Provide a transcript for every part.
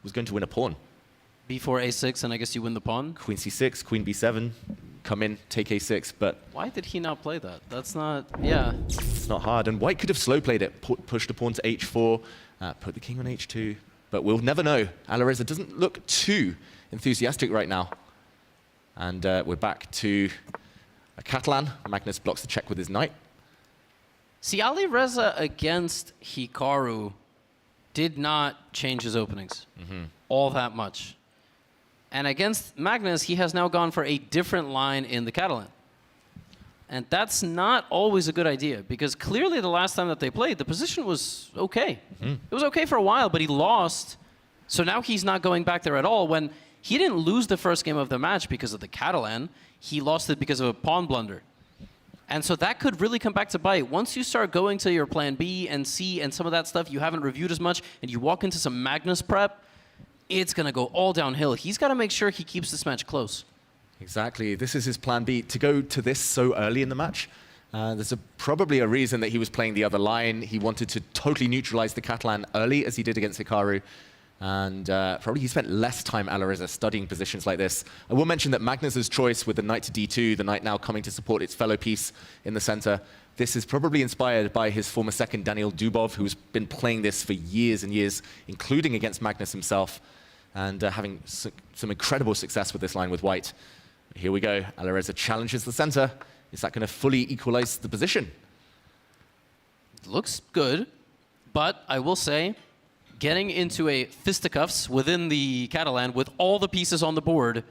was going to win a pawn. B4, A6, and I guess you win the pawn? Queen C6, Queen B7, come in, take A6, but... Why did he not play that? That's not... yeah. It's not hard, and white could have slow played it, pushed a pawn to H4, put the king on H2, but we'll never know. Alireza doesn't look too enthusiastic right now. And we're back to a Catalan. Magnus blocks the check with his knight. See, Alireza against Hikaru did not change his openings all that much. And against Magnus, he has now gone for a different line in the Catalan. And that's not always a good idea, because clearly the last time that they played, the position was okay. It was okay for a while, but he lost. So now he's not going back there at all. When he didn't lose the first game of the match because of the Catalan, he lost it because of a pawn blunder. And so that could really come back to bite. Once you start going to your plan B and C and some of that stuff you haven't reviewed as much, and you walk into some Magnus prep, it's going to go all downhill. He's got to make sure he keeps this match close. Exactly. This is his plan B. To go to this so early in the match, there's probably a reason that he was playing the other line. He wanted to totally neutralize the Catalan early, as he did against Hikaru. And probably he spent less time, Alireza, studying positions like this. I will mention that Magnus's choice with the knight to D2, the knight now coming to support its fellow piece in the center, this is probably inspired by his former second, Daniel Dubov, who's been playing this for years and years, including against Magnus himself, and having some incredible success with this line with white. Here we go. Alireza challenges the center. Is that going to fully equalize the position? Looks good, but I will say, getting into a fisticuffs within the Catalan with all the pieces on the board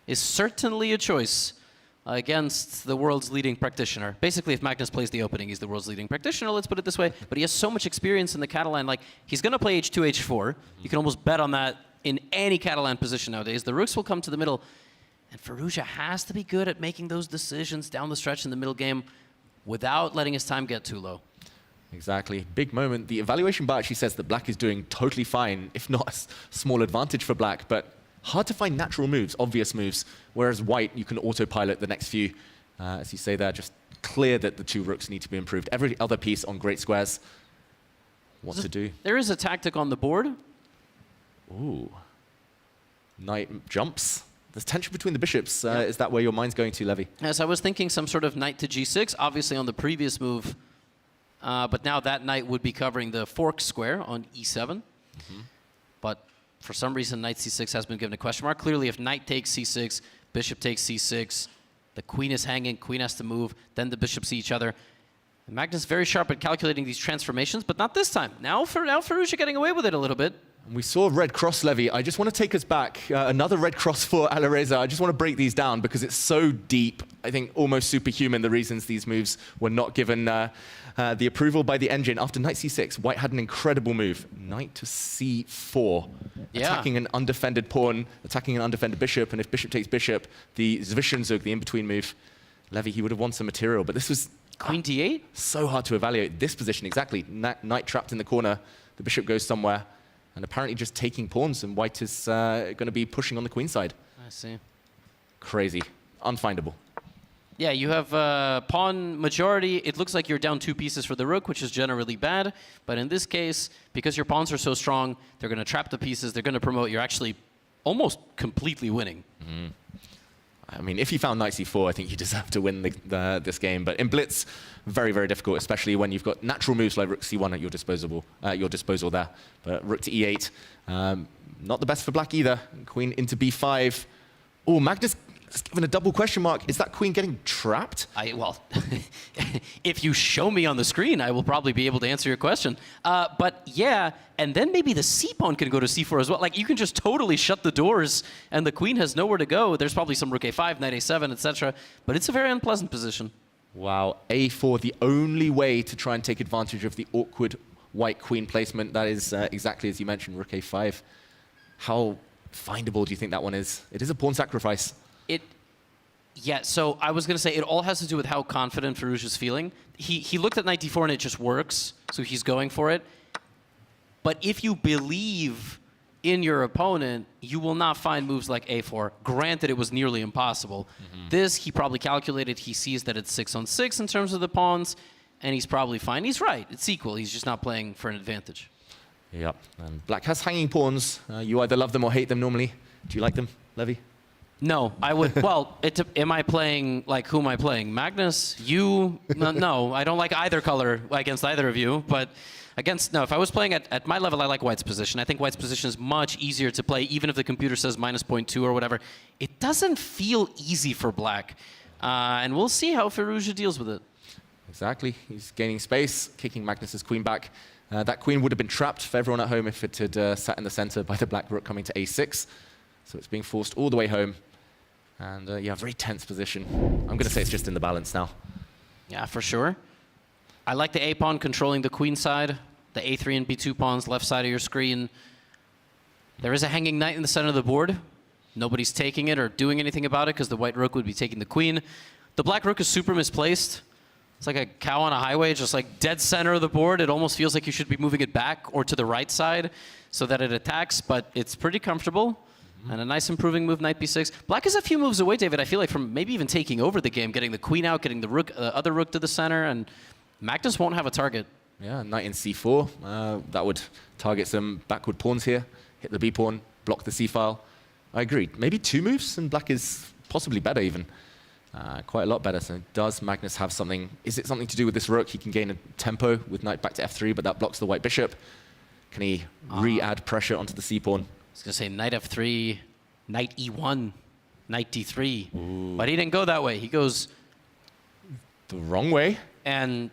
is certainly a choice against the world's leading practitioner. Basically, if Magnus plays the opening, he's the world's leading practitioner, let's put it this way. But he has so much experience in the Catalan. Like, he's going to play H2, H4. You can almost bet on that in any Catalan position nowadays. The rooks will come to the middle. And Firouzja has to be good at making those decisions down the stretch in the middle game without letting his time get too low. Exactly. Big moment. The evaluation bar actually says that black is doing totally fine, if not a small advantage for black, but hard to find natural moves, obvious moves, whereas white, you can autopilot the next few. As you say there, just clear that the two rooks need to be improved. Every other piece on great squares, what to do. There is a tactic on the board. Ooh. Knight jumps. There's tension between the bishops. Is that where your mind's going to, Levy? Yes, I was thinking some sort of knight to G6, obviously on the previous move. But now that knight would be covering the fork square on E7. But for some reason, knight C6 has been given a question mark. Clearly, if knight takes C6, bishop takes C6, the queen is hanging, queen has to move, then the bishops see each other. And Magnus is very sharp at calculating these transformations, but not this time. Now Firouzja getting away with it a little bit. And we saw red cross, Levy. I just want to take us back. Another red cross for Alireza. I just want to break these down because it's so deep. I think almost superhuman, the reasons these moves were not given the approval by the engine. After knight c6, white had an incredible move. Knight to c4, attacking an undefended pawn, attacking an undefended bishop, and if bishop takes bishop, the Zwischenzug, the in-between move, Levy, he would have won some material. But this was Queen d8? So hard to evaluate this position exactly. Knight trapped in the corner, the bishop goes somewhere, and apparently just taking pawns, and white is going to be pushing on the queen side. I see. Crazy. Unfindable. Yeah, you have pawn majority. It looks like you're down 2 pieces for the rook, which is generally bad. But in this case, because your pawns are so strong, they're going to trap the pieces, they're going to promote. You're actually almost completely winning. I mean, if you found knight c4, I think you deserve to win this game. But in blitz, very, very difficult, especially when you've got natural moves like rook c1 at your disposal there. But rook to e8, not the best for black either. Queen into b5. Oh, Magnus has given a double question mark. Is that queen getting trapped? Well, if you show me on the screen, I will probably be able to answer your question. But yeah, and then maybe the c-pawn can go to c4 as well. Like, you can just totally shut the doors, and the queen has nowhere to go. There's probably some rook a5, knight a7, etc. But it's a very unpleasant position. Wow, a4, the only way to try and take advantage of the awkward white queen placement. That is exactly as you mentioned, rook a5. How findable do you think that one is? It is a pawn sacrifice. Yeah, so I was going to say it all has to do with how confident Firouzja's feeling. He looked at knight d4 and it just works, so he's going for it. But if you believe in your opponent, you will not find moves like a4. Granted, it was nearly impossible. This, he probably calculated. He sees that it's 6 on 6 in terms of the pawns, and he's probably fine. He's right. It's equal. He's just not playing for an advantage. Yep, and black has hanging pawns. You either love them or hate them normally. Do you like them, Levy? No, I would. Well, am I playing, like, who am I playing? Magnus? You? No, I don't like either color against either of you. But no, if I was playing at my level, I like white's position. I think white's position is much easier to play, even if the computer says -0.2 or whatever. It doesn't feel easy for black. And we'll see how Firouzja deals with it. Exactly. He's gaining space, kicking Magnus's queen back. That queen would have been trapped for everyone at home if it had sat in the center by the black rook coming to a6. So it's being forced all the way home. And yeah, very tense position. I'm going to say it's just in the balance now. Yeah, for sure. I like the a-pawn controlling the queen side, the a3 and b2 pawns, left side of your screen. There is a hanging knight in the center of the board. Nobody's taking it or doing anything about it because the white rook would be taking the queen. The black rook is super misplaced. It's like a cow on a highway, just like dead center of the board. It almost feels like you should be moving it back or to the right side so that it attacks, but it's pretty comfortable. And a nice improving move, knight b6. Black is a few moves away, David, I feel like, from maybe even taking over the game, getting the queen out, getting the rook, other rook to the center, and Magnus won't have a target. Yeah, knight in c4. That would target some backward pawns here. Hit the b-pawn, block the c-file. I agree. Maybe 2 moves, and black is possibly better even. Quite a lot better. So does Magnus have something? Is it something to do with this rook? He can gain a tempo with knight back to f3, but that blocks the white bishop. Can he re-add pressure onto the c-pawn? I was going to say knight f3, knight e1, knight d3. Ooh. But he didn't go that way. He goes the wrong way. And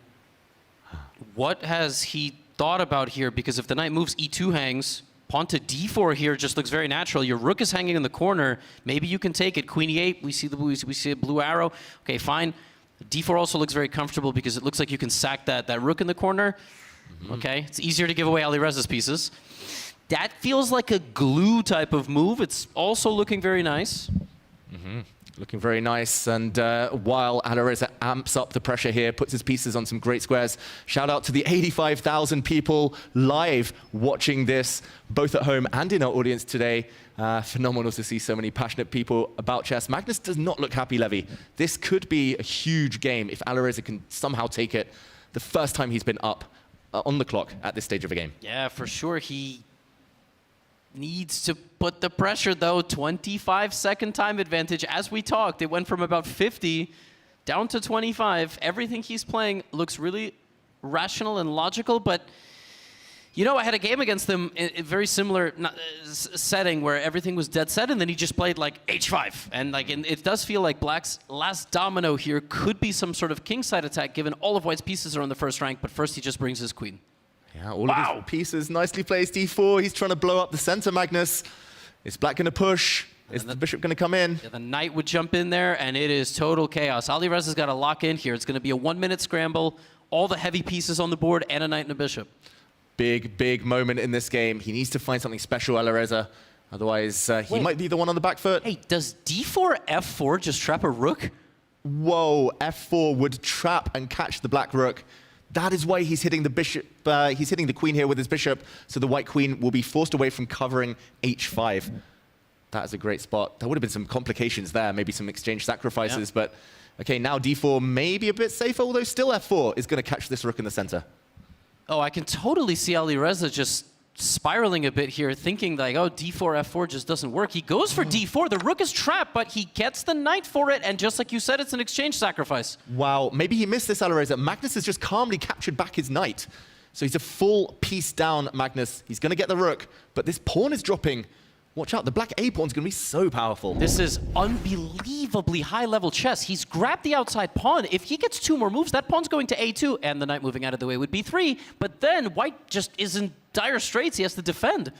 what has he thought about here? Because if the knight moves, e2 hangs. Pawn to d4 here just looks very natural. Your rook is hanging in the corner. Maybe you can take it. Queen e8. We see a blue arrow. Okay, fine. d4 also looks very comfortable because it looks like you can sack that rook in the corner. Okay, it's easier to give away Alireza's pieces. That feels like a glue type of move. It's also looking very nice. Looking very nice. And while Alireza amps up the pressure here, puts his pieces on some great squares. Shout out to the 85,000 people live watching this, both at home and in our audience today. Phenomenal to see so many passionate people about chess. Magnus does not look happy, Levy. This could be a huge game if Alireza can somehow take it the first time he's been up on the clock at this stage of a game. Yeah, for sure. He needs to put the pressure, though. 25-second time advantage. As we talked, it went from about 50 down to 25. Everything he's playing looks really rational and logical, but you know, I had a game against him in a very similar setting where everything was dead set, and then he just played like h5. And like, it does feel like black's last domino here could be some sort of kingside attack, given all of white's pieces are on the first rank, but first he just brings his queen. Yeah, all of his pieces nicely placed. d4. He's trying to blow up the center, Magnus. Is black going to push? Is the bishop going to come in? Yeah, the knight would jump in there, and it is total chaos. Alireza's got to lock in here. It's going to be a 1-minute scramble, all the heavy pieces on the board, and a knight and a bishop. Big, big moment in this game. He needs to find something special, Alireza. Otherwise, he might be the one on the back foot. Hey, does d4, f4 just trap a rook? Whoa, f4 would trap and catch the black rook. That is why he's hitting the bishop. He's hitting the queen here with his bishop, so the white queen will be forced away from covering h5. That is a great spot. There would have been some complications there, maybe some exchange sacrifices, but okay, now d4 may be a bit safer, although still f4 is going to catch this rook in the center. Oh, I can totally see Alireza just spiraling a bit here, thinking like, oh, d4, f4 just doesn't work. He goes for d4. The rook is trapped, but he gets the knight for it, and just like you said, it's an exchange sacrifice. Wow, maybe he missed this, Alireza. Magnus has just calmly captured back his knight. So he's a full piece down, Magnus. He's going to get the rook, but this pawn is dropping. Watch out, the black a pawn is going to be so powerful. This is unbelievably high-level chess. He's grabbed the outside pawn. If he gets 2 more moves, that pawn's going to a2, and the knight moving out of the way would be 3. But then white just is in dire straits. He has to defend.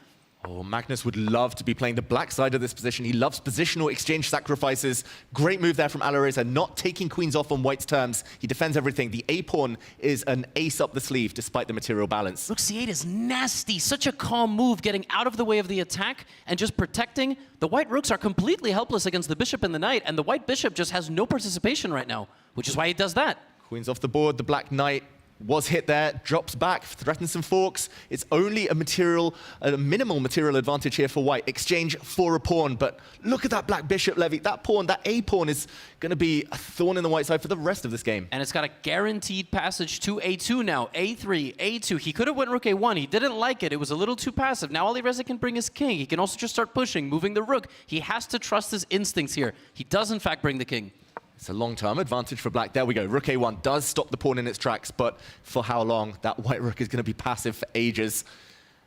Oh, Magnus would love to be playing the black side of this position. He loves positional exchange sacrifices. Great move there from Alireza, not taking queens off on white's terms. He defends everything. The a-pawn is an ace up the sleeve, despite the material balance. Rook c8 is nasty. Such a calm move, getting out of the way of the attack and just protecting. The white rooks are completely helpless against the bishop and the knight, and the white bishop just has no participation right now, which is why he does that. Queen's off the board. The black knight was hit there, drops back, threatens some forks. It's only a minimal material advantage here for white. Exchange for a pawn, but look at that black bishop levy. That pawn, that A pawn is going to be a thorn in the white side for the rest of this game. And it's got a guaranteed passage to A2 now. A3, A2. He could have went rook A1. He didn't like it. It was a little too passive. Now Alireza can bring his king. He can also just start pushing, moving the rook. He has to trust his instincts here. He does, in fact, bring the king. It's a long-term advantage for black. There we go. Rook A1 does stop the pawn in its tracks, but for how long? That white rook is going to be passive for ages.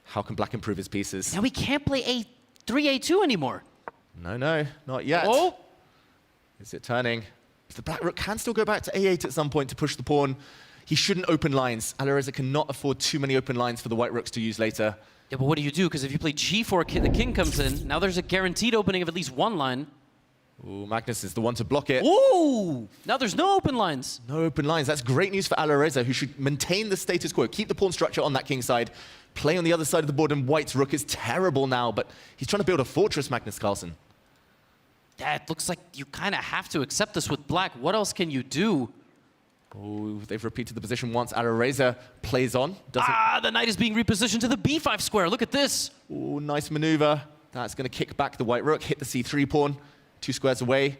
How can black improve his pieces? Now we can't play A3, A2 anymore. No, not yet. Oh! Is it turning? The black rook can still go back to A8 at some point to push the pawn. He shouldn't open lines. Alireza cannot afford too many open lines for the white rooks to use later. Yeah, but what do you do? Because if you play G4, the king comes in. Now there's a guaranteed opening of at least one line. Ooh, Magnus is the one to block it. Ooh! Now there's no open lines. No open lines. That's great news for Alireza, who should maintain the status quo. Keep the pawn structure on that king side. Play on the other side of the board, and white's rook is terrible now, but he's trying to build a fortress, Magnus Carlsen. Yeah, it looks like you kind of have to accept this with black. What else can you do? Oh, they've repeated the position once. Alireza plays on. The knight is being repositioned to the B5 square. Look at this. Oh, nice maneuver. That's going to kick back the white rook, hit the C3 pawn. 2 squares away.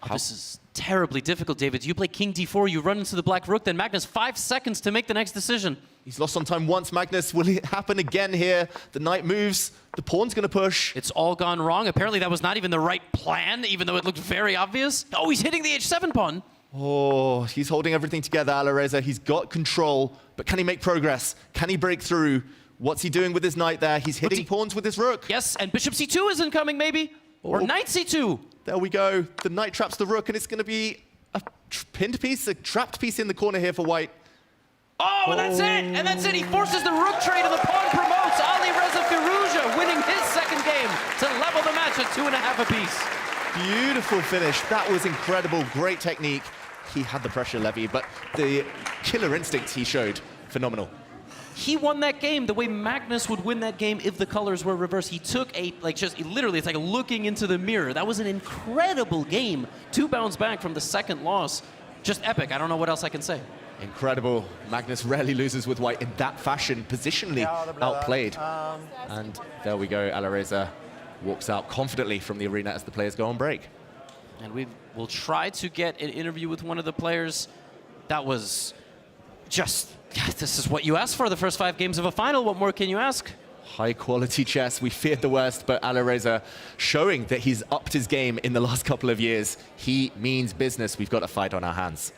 Oh, this is terribly difficult, David. You play king D4, you run into the black rook, then Magnus 5 seconds to make the next decision. He's lost on time once, Magnus. Will it happen again here? The knight moves. The pawn's going to push. It's all gone wrong. Apparently that was not even the right plan, even though it looked very obvious. Oh, he's hitting the H7 pawn. Oh, he's holding everything together, Alireza. He's got control, but can he make progress? Can he break through? What's he doing with his knight there? He's hitting pawns with his rook. Yes, and bishop C2 is incoming, maybe. Or knight C2. There we go. The knight traps the rook, and it's going to be a pinned piece, a trapped piece in the corner here for white. Oh, and that's it. And that's it. He forces the rook trade, and the pawn promotes. Alireza Firouzja winning his second game to level the match at 2.5 apiece. Beautiful finish. That was incredible. Great technique. He had the pressure levy, but the killer instinct he showed, phenomenal. He won that game the way Magnus would win that game if the colors were reversed. He took literally, it's like looking into the mirror. That was an incredible game. 2 bounce back from the second loss. Just epic. I don't know what else I can say. Incredible. Magnus rarely loses with white in that fashion, positionally outplayed. And there we go. Alireza walks out confidently from the arena as the players go on break. And we will try to get an interview with one of the players. That was just... this is what you asked for, the first 5 games of a final. What more can you ask? High quality chess. We feared the worst, but Alireza showing that he's upped his game in the last couple of years. He means business. We've got a fight on our hands.